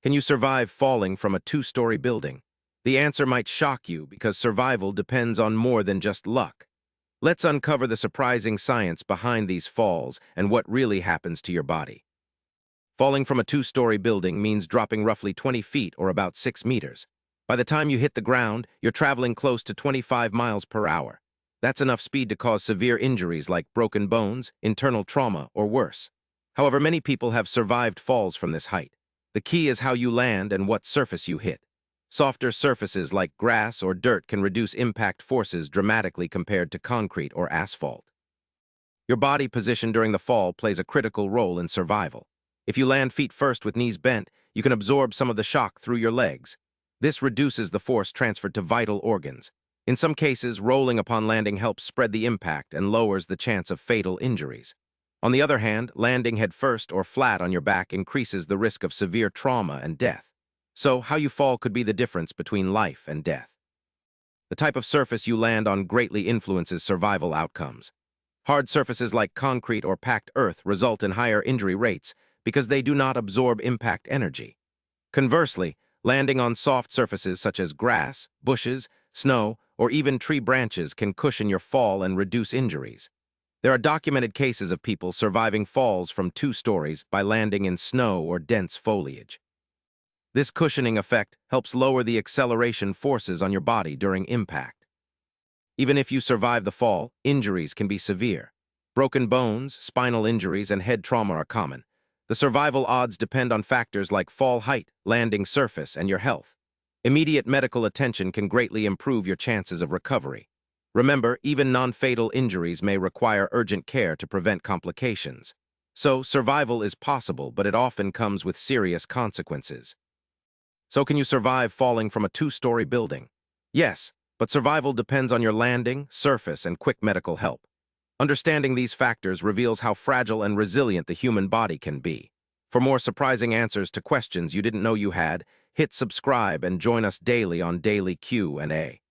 Can you survive falling from a two-story building? The answer might shock you because survival depends on more than just luck. Let's uncover the surprising science behind these falls and what really happens to your body. Falling from a two-story building means dropping roughly 20 feet or about 6 meters. By the time you hit the ground, you're traveling close to 25 miles per hour. That's enough speed to cause severe injuries like broken bones, internal trauma, or worse. However, many people have survived falls from this height. The key is how you land and what surface you hit. Softer surfaces like grass or dirt can reduce impact forces dramatically compared to concrete or asphalt. Your body position during the fall plays a critical role in survival. If you land feet first with knees bent, you can absorb some of the shock through your legs. This reduces the force transferred to vital organs. In some cases, rolling upon landing helps spread the impact and lowers the chance of fatal injuries. On the other hand, landing head first or flat on your back increases the risk of severe trauma and death. So, how you fall could be the difference between life and death. The type of surface you land on greatly influences survival outcomes. Hard surfaces like concrete or packed earth result in higher injury rates because they do not absorb impact energy. Conversely, landing on soft surfaces such as grass, bushes, snow, or even tree branches can cushion your fall and reduce injuries. There are documented cases of people surviving falls from 2 stories by landing in snow or dense foliage. This cushioning effect helps lower the acceleration forces on your body during impact. Even if you survive the fall, injuries can be severe. Broken bones, spinal injuries, and head trauma are common. The survival odds depend on factors like fall height, landing surface, and your health. Immediate medical attention can greatly improve your chances of recovery. Remember, even non-fatal injuries may require urgent care to prevent complications. So, survival is possible, but it often comes with serious consequences. So can you survive falling from a 2-story building? Yes, but survival depends on your landing, surface, and quick medical help. Understanding these factors reveals how fragile and resilient the human body can be. For more surprising answers to questions you didn't know you had, hit subscribe and join us daily on Daily Q&A.